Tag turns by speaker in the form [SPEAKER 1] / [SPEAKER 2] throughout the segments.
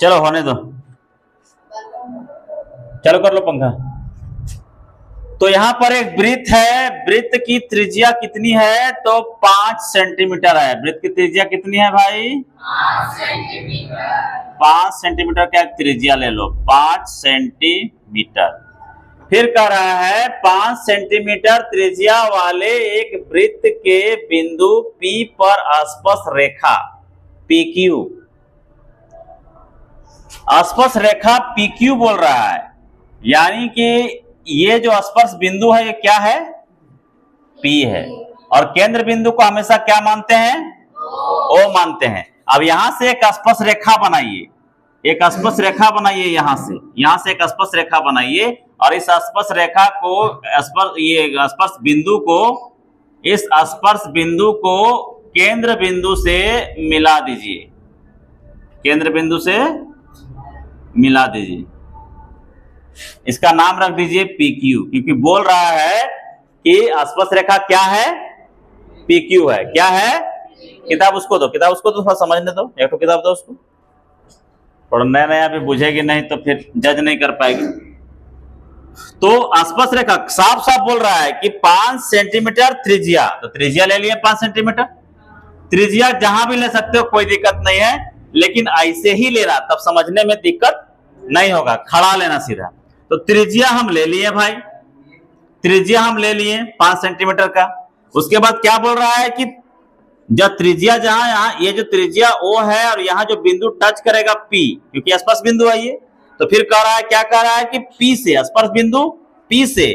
[SPEAKER 1] चलो होने दो, चलो कर लो पंखा। तो यहां पर एक वृत्त है, वृत्त की त्रिज्या कितनी है? तो 5 सेंटीमीटर है। वृत्त की त्रिज्या कितनी है भाई?
[SPEAKER 2] 5 सेंटीमीटर।
[SPEAKER 1] 5 सेंटीमीटर का त्रिज्या ले लो, 5 सेंटीमीटर। फिर कह रहा है 5 सेंटीमीटर त्रिज्या वाले एक वृत्त के बिंदु P पर स्पर्श रेखा PQ, स्पर्श रेखा PQ बोल रहा है, यानी कि ये जो स्पर्श बिंदु है ये क्या है? P है। और केंद्र बिंदु को हमेशा क्या मानते हैं? O मानते हैं। अब यहां से एक स्पर्श रेखा बनाइए, एक स्पर्श रेखा बनाइए, यहां से एक स्पर्श रेखा बनाइए, और इस स्पर्श रेखा को स्पर्श बिंदु को, इस स्पर्श बिंदु को केंद्र बिंदु से मिला दीजिए, केंद्र बिंदु से मिला दीजिए। इसका नाम रख दीजिए PQ, क्योंकि बोल रहा है कि स्पर्श रेखा क्या है? PQ है। क्या है? किताब उसको दो, किताब उसको दो, थोड़ा समझने दो, एक तो किताब दो उसको, और नया नया भी बुझेगी नहीं तो फिर जज नहीं कर पाएगी। तो स्पर्श रेखा साफ साफ बोल रहा है कि 5 सेंटीमीटर त्रिज्या, तो त्रिज्या ले लिए 5 सेंटीमीटर। त्रिज्या जहां भी ले सकते हो, कोई दिक्कत नहीं है, लेकिन ऐसे ही ले रहा तब समझने में दिक्कत नहीं होगा, खड़ा लेना सीधा। तो त्रिज्या हम ले लिए भाई, त्रिज्या हम ले लिए 5 सेंटीमीटर का। उसके बाद क्या बोल रहा है कि जब त्रिज्या जहां, यहाँ ये जो त्रिज्या O है और यहाँ जो बिंदु टच करेगा P, क्योंकि स्पर्श बिंदु है ये, तो फिर कह रहा है, क्या कह रहा है कि P से, स्पर्श बिंदु P से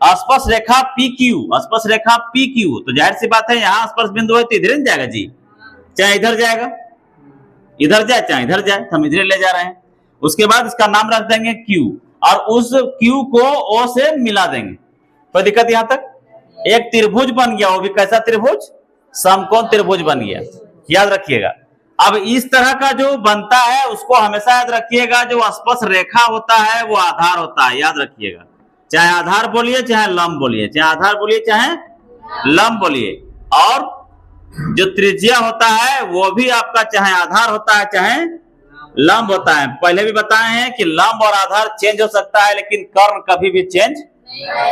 [SPEAKER 1] स्पर्श रेखा PQ, स्पर्श रेखा PQ, तो जाहिर सी बात है यहाँ स्पर्श बिंदु है तो इधर जाएगा जी, चाहे इधर जाएगा, इधर जाए चाहे इधर जाए, हम इधर ले जा रहे हैं। उसके बाद इसका नाम रख देंगे Q, और उस Q को O से मिला देंगे। कोई दिक्कत यहां तक? एक त्रिभुज बन गया, वो भी कैसा त्रिभुज? समकोण त्रिभुज बन गया, याद रखिएगा। अब इस तरह का जो बनता है उसको हमेशा याद रखिएगा, जो स्पर्श रेखा होता है वो आधार होता है, याद रखिएगा। चाहे आधार बोलिए चाहे लंब बोलिए, चाहे आधार बोलिए चाहे लंब बोलिए। और जो त्रिज्या होता है वो भी आपका चाहे आधार होता है चाहे लंब होता है। पहले भी बताए हैं कि लंब और आधार चेंज हो सकता है, लेकिन कर्ण कभी भी चेंज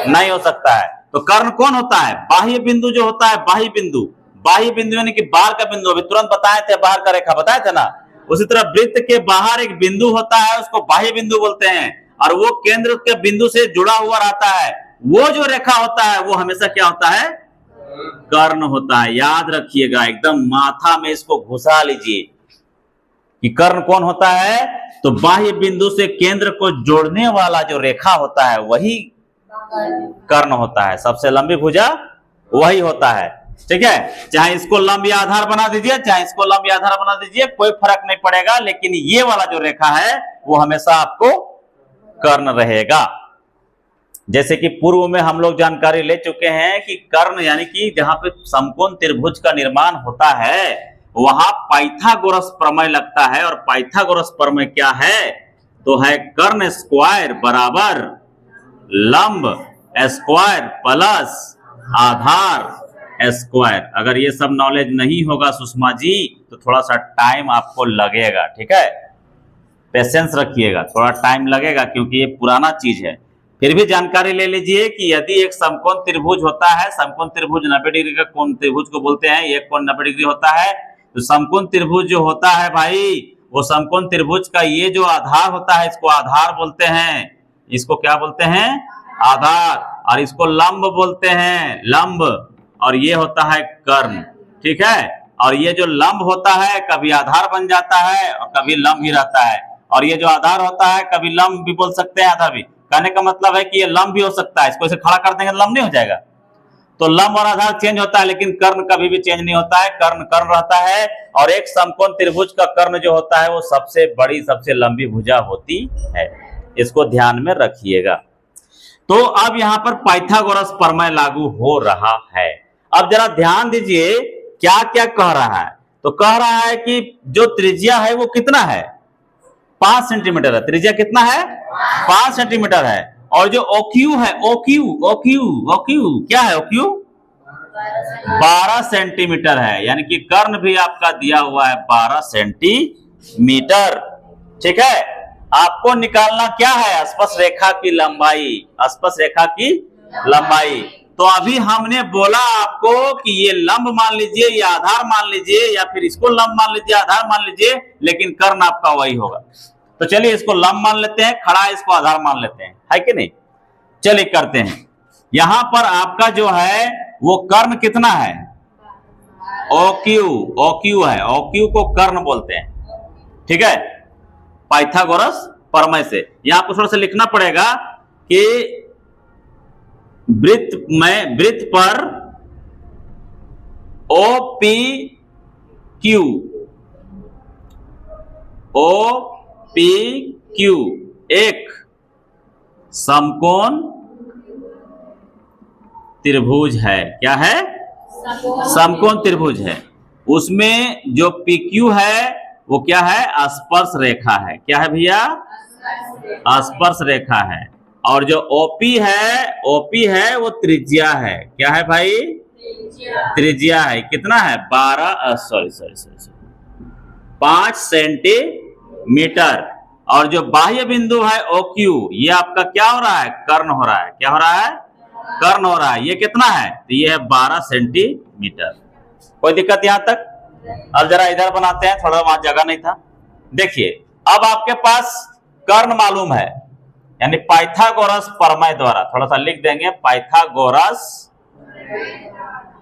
[SPEAKER 1] नहीं हो सकता है। तो कर्ण कौन होता है? बाह्य बिंदु जो होता है, बाह्य बिंदु, बाह्य बिंदु यानी कि बाहर का बिंदु, अभी तुरंत बताए थे, बाहर का रेखा बताए थे ना। उसी तरह वृत्त के बाहर एक बिंदु होता है, उसको बाह्य बिंदु बोलते हैं, और वो केंद्र के बिंदु से जुड़ा हुआ रहता है। वो जो रेखा होता है वो हमेशा क्या होता है? कर्ण होता है। याद रखिएगा, एकदम माथा में इसको घुसा लीजिए कि कर्ण कौन होता है? तो बाह्य बिंदु से केंद्र को जोड़ने वाला जो रेखा होता है वही कर्ण होता है। सबसे लंबी भुजा वही होता है, ठीक है। चाहे इसको लंब या आधार बना दीजिए, चाहे इसको लंब या आधार बना दीजिए, कोई फर्क नहीं पड़ेगा, लेकिन ये वाला जो रेखा है वो हमेशा आपको कर्ण रहेगा। जैसे कि पूर्व में हम लोग जानकारी ले चुके हैं कि कर्ण यानी कि जहां पे समकोण त्रिभुज का निर्माण होता है वहां पाइथागोरस प्रमेय लगता है। और पाइथागोरस प्रमेय क्या है? तो है कर्ण स्क्वायर बराबर लंब स्क्वायर प्लस आधार स्क्वायर। अगर ये सब नॉलेज नहीं होगा सुषमा जी तो थोड़ा सा टाइम आपको लगेगा, ठीक है, पेशेंस रखिएगा, थोड़ा टाइम लगेगा क्योंकि ये पुराना चीज है। फिर भी जानकारी ले लीजिए कि यदि एक समकोण त्रिभुज होता है, समकोण त्रिभुज 90 डिग्री का कोण त्रिभुज को बोलते हैं, एक कोण 90 डिग्री होता है, तो समकोण त्रिभुज जो होता है भाई, वो समकोण त्रिभुज का ये जो आधार होता है इसको आधार बोलते हैं। इसको क्या बोलते हैं? आधार। और इसको लंब बोलते हैं, लंब। और ये होता है कर्ण, ठीक है। और ये जो लंब होता है कभी आधार बन जाता है और कभी लंब ही रहता है। और ये जो आधार होता है कभी लंब भी बोल सकते हैं, आधार भी। कहने का मतलब है कि ये लंब भी हो सकता है, इसको ऐसे खड़ा कर देंगे तो लंब नहीं हो जाएगा। तो लंब और आधार चेंज होता है, लेकिन कर्ण कभी भी चेंज नहीं होता है, कर्ण कर्ण रहता है। और एक समकोण त्रिभुज का कर्ण जो होता है वो सबसे बड़ी, सबसे लंबी भुजा होती है। इसको ध्यान में रखिएगा। तो अब यहाँ पर पाइथागोरस प्रमेय लागू हो रहा है। अब जरा ध्यान दीजिए क्या क्या कह रहा है। तो कह रहा है कि जो त्रिज्या है वो कितना है? 5 सेंटीमीटर है। त्रिज्या कितना है? 5 सेंटीमीटर है। और जो OQ है, OQ क्या है? OQ 12 सेंटीमीटर है। यानी कि कर्ण भी आपका दिया हुआ है 12 सेंटीमीटर। मीटर। ठीक है, आपको निकालना क्या है? स्पर्श रेखा की लंबाई, स्पर्श रेखा की लंबाई। तो अभी हमने बोला आपको कि ये लंब मान लीजिए, या आधार मान लीजिए, या फिर इसको लंब मान लीजिए, आधार मान लीजिए, लेकिन कर्ण आपका वही होगा। तो चलिए इसको लंब मान लेते हैं, खड़ा इसको आधार मान लेते हैं, है कि नहीं? चलिए करते हैं। यहां पर आपका जो है वो कर्ण कितना है? OQ है, OQ को कर्ण बोलते हैं। ठीक है, पाइथागोरस प्रमेय से यहां पर थोड़ा सा लिखना पड़ेगा कि वृत्त पर OPQ एक समकोण त्रिभुज है। क्या है? समकोण त्रिभुज है। उसमें जो PQ है वो क्या है? स्पर्श रेखा है। क्या है भैया? स्पर्श रेखा है। और जो OP है वो त्रिज्या है। क्या है भाई? त्रिज्या है। कितना है? 5 सेंटीमीटर। और जो बाह्य बिंदु है OQ, ये आपका क्या हो रहा है? कर्ण हो रहा है। क्या हो रहा है? कर्ण हो रहा है। ये कितना है? तो ये है 12 सेंटीमीटर। कोई दिक्कत यहां तक? अब जरा इधर बनाते हैं, थोड़ा वहां जगह नहीं था। देखिए, अब आपके पास कर्ण मालूम है, यानी पाइथागोरस प्रमेय द्वारा, थोड़ा सा लिख देंगे, पाइथागोरस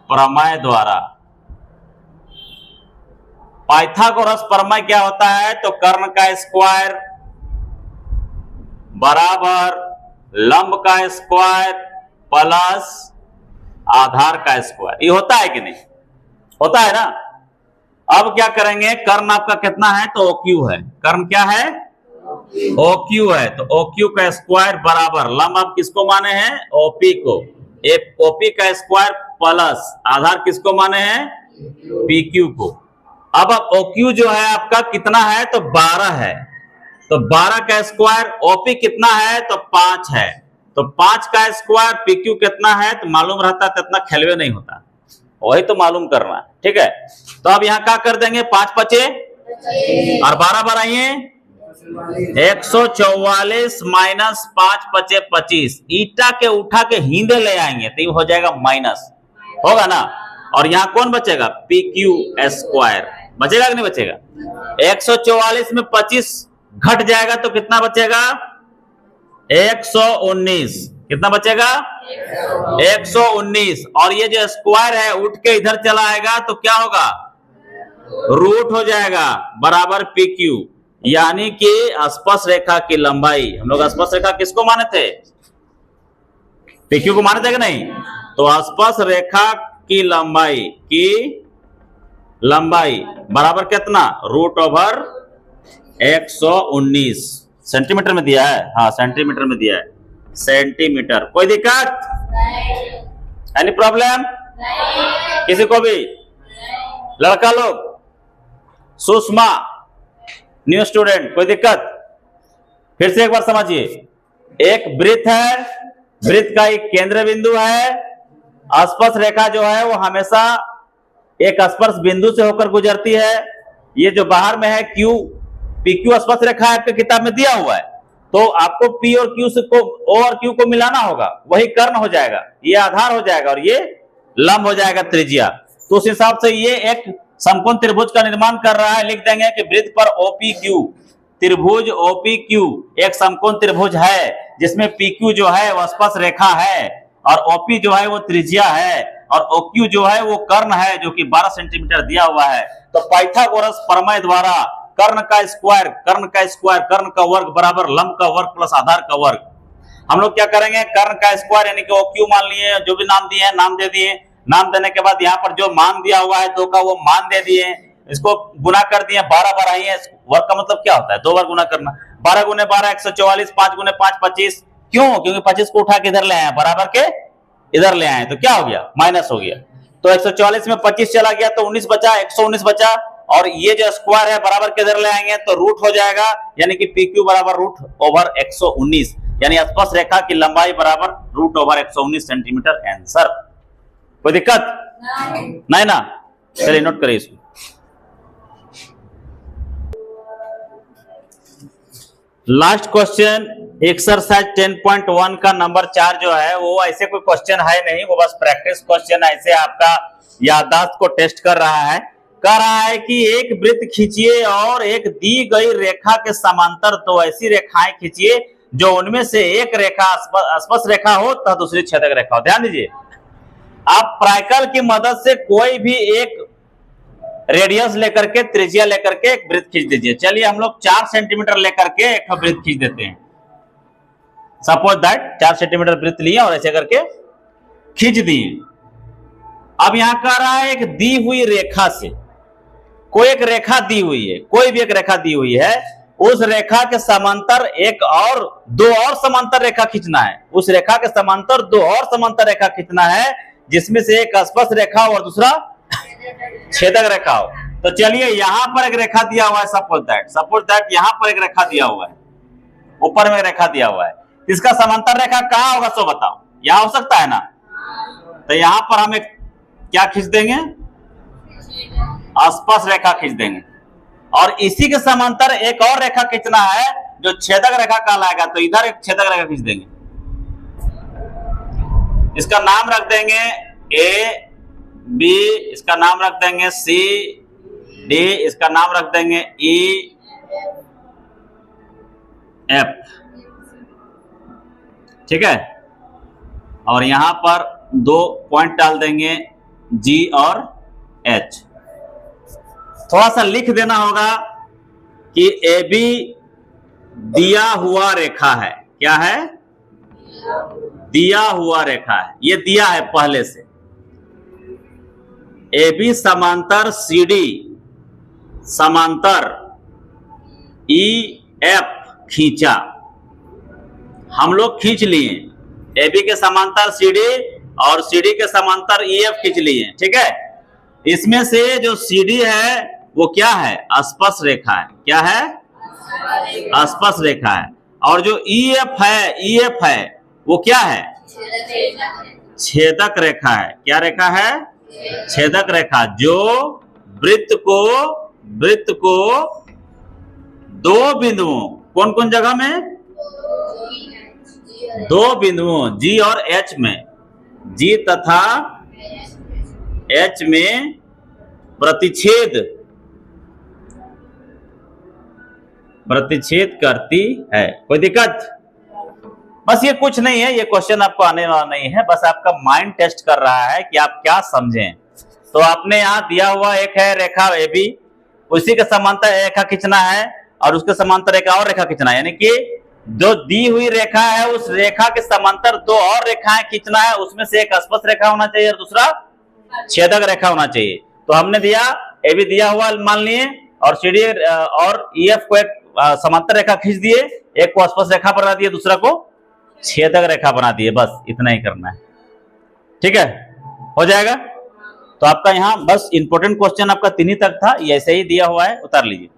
[SPEAKER 1] प्रमेय द्वारा। पाइथागोरस प्रमेय क्या होता है? तो कर्ण का स्क्वायर बराबर लंब का स्क्वायर प्लस आधार का स्क्वायर। ये होता है कि नहीं? होता है ना। अब क्या करेंगे? कर्ण आपका कितना है? तो OQ है। कर्ण क्या है? OQ है। तो OQ का स्क्वायर बराबर लंब आप किसको माने हैं? OP को। OP का स्क्वायर प्लस आधार किसको माने हैं? PQ को। अब OQ जो है आपका कितना है? तो 12 है। तो 12 का स्क्वायर OP कितना है? तो 5 है। तो 5 का स्क्वायर PQ कितना है? तो मालूम रहता है तो इतना खेलवे नहीं होता, वही तो मालूम करना है। ठीक है, तो अब यहाँ क्या कर देंगे? 5 पचे और 12 बढ़ाइए, 144 माइनस 5 पचे 25। ईटा के उठा के हींदे ले आएंगे तो ये हो जाएगा माइनस, होगा ना। और यहाँ कौन बचेगा? PQ स्क्वायर बचेगा कि नहीं बचेगा? 144 में 25 घट जाएगा तो कितना बचेगा? 119। कितना बचेगा? 119। और ये जो स्क्वायर है उठ के इधर चला आएगा तो क्या होगा? रूट हो जाएगा बराबर PQ। यानी कि स्पर्श रेखा की लंबाई, हम लोग स्पर्श रेखा किसको माने थे? PQ को माने थे कि नहीं? तो स्पर्श रेखा की लंबाई बराबर कितना? Root over 119। सेंटीमीटर में दिया है, हाँ सेंटीमीटर में दिया है, सेंटीमीटर। कोई दिक्कत? Any problem? किसी को भी? लड़का लोग, सुषमा न्यू स्टूडेंट, कोई दिक्कत? फिर से एक बार समझिए, एक वृत्त है, वृत्त का एक केंद्र बिंदु है, स्पर्श रेखा जो है वो हमेशा एक स्पर्श बिंदु से होकर गुजरती है। ये जो बाहर में है PQ स्पर्श रेखा आपके किताब में दिया हुआ है, तो आपको P और Q से O और Q को मिलाना होगा, वही कर्ण हो जाएगा, ये आधार हो जाएगा और ये लंब हो जाएगा त्रिज्या। तो उस हिसाब से ये एक समकोण त्रिभुज का निर्माण कर रहा है। लिख देंगे कि वृत्त पर OPQ, त्रिभुज OPQ एक समकोण त्रिभुज है जिसमें PQ जो है वह स्पर्श रेखा है और OP जो है वो त्रिज्या है और OQ जो है वो कर्ण है जो कि 12 सेंटीमीटर दिया हुआ है। तो पाइथागोरस प्रमेय द्वारा कर्ण का स्क्वायर, कर्ण का वर्ग बराबर लंब का वर्ग प्लस आधार का वर्ग। हम लोग क्या करेंगे? कर्ण का स्क्वायर यानी कि OQ मान लिए, जो भी नाम दिए नाम दे दिए, नाम देने के बाद यहाँ पर जो मान दिया हुआ है 2 का वो मान दे दिए, इसको गुना कर दिए, 12 बढ़ाइए। वर्ग का मतलब क्या होता है? 2 बार गुना करना। 12 गुने 12 144, 5 गुने 5 25। क्यों? क्योंकि 25 को उठा के इधर ले आए, बराबर के इधर ले आए, तो क्या हो गया? माइनस हो गया। तो 144 में 25 चला गया तो 19 बचा, 119 बचा। और ये जो स्क्वायर है बराबर के इधर ले आएंगे तो रूट हो जाएगा, यानी कि PQ बराबर रूट ओवर 119, यानी स्पर्श रेखा की लंबाई बराबर रूट ओवर 119 सेंटीमीटर। आंसर। कोई दिक्कत? नहीं ना? चलिए नोट करिए इसको। लास्ट क्वेश्चन एक्सरसाइज 10.1 का नंबर 4 जो है वो ऐसे कोई क्वेश्चन है नहीं, वो बस प्रैक्टिस क्वेश्चन ऐसे आपका याददाश्त को टेस्ट कर रहा है। कह रहा है कि एक वृत्त खींचिए और एक दी गई रेखा के समांतर दो ऐसी रेखाएं खींचिए जो उनमें से एक रेखा स्पर्श रेखा हो तथा दूसरी छेदक रेखा हो। ध्यान दीजिए, आप प्राइकल की मदद से कोई भी एक रेडियस लेकर के, त्रिज्या लेकर के एक वृत्त खींच दीजिए। चलिए हम लोग 4 सेंटीमीटर लेकर के एक वृत्त खींच देते हैं। सपोज दैट 4 सेंटीमीटर वृत्त लिए और ऐसे करके खींच दिए। अब यहां कह रहा है एक दी हुई रेखा से, कोई एक रेखा दी हुई है, कोई भी एक रेखा दी हुई है, उस रेखा के समांतर एक और दो और समांतर रेखा खींचना है। उस रेखा के समांतर दो और समांतर रेखा खींचना है जिसमें से एक स्पर्श रेखा और दूसरा छेदक रेखा हो। तो चलिए यहां पर एक रेखा दिया हुआ है, सपोज दैट यहां पर एक रेखा दिया हुआ है, ऊपर में एक रेखा दिया हुआ है। इसका समांतर रेखा कहां होगा सो बताओ, यहां हो सकता है ना? तो यहां पर हम एक क्या खींच देंगे, स्पर्श रेखा खींच देंगे और इसी के समांतर एक और रेखा खींचना है जो छेदक रेखा कहलाएगा। तो इधर एक छेदक रेखा खींच देंगे, इसका नाम रख देंगे ए बी, इसका नाम रख देंगे सी डी, इसका नाम रख देंगे ई एफ। ठीक है, और यहां पर 2 पॉइंट डाल देंगे जी और एच। थोड़ा सा लिख देना होगा कि ए बी दिया हुआ रेखा है। क्या है? दिया हुआ रेखा है, ये दिया है पहले से। ए बी समांतर सी डी समांतर ई एफ खींचा, हम लोग खींच लिए। ए बी के समांतर सी डी और सी डी के समांतर ई एफ खींच लिए। ठीक है, इसमें से जो सी डी है वो क्या है? स्पर्श रेखा है। क्या है? स्पर्श रेखा है। और जो ई एफ है वो क्या है? छेदक रेखा है। क्या रेखा है? छेदक रेखा, जो वृत्त को दो बिंदुओं, कौन कौन जगह में? दो बिंदुओं जी और एच में, जी तथा एच में प्रतिच्छेद करती है। कोई दिक्कत? बस ये कुछ नहीं है, ये क्वेश्चन आपको आने वाला नहीं है, बस आपका माइंड टेस्ट कर रहा है कि आप क्या समझें। तो आपने यहाँ दिया हुआ एक है रेखा ए बी, उसी के समांतर रेखा खींचना है और उसके समांतर एक और रेखा खींचना है, यानी कि जो दी हुई रेखा है उस रेखा के समांतर 2 और रेखाएं खींचना है। उसमें से एक स्पर्श रेखा होना चाहिए और दूसरा छेदक रेखा होना चाहिए। तो हमने दिया ए बी दिया हुआ मान लिए और सी डी और ई एफ को एक समांतर रेखा खींच दिए, एक को स्पर्श रेखा बना दिए, दूसरा को छेदक रेखा बना दिए। बस इतना ही करना है। ठीक है, हो जाएगा। तो आपका यहाँ बस इंपॉर्टेंट क्वेश्चन आपका 3 ही तक था, ये ऐसे ही दिया हुआ है, उतार लीजिए।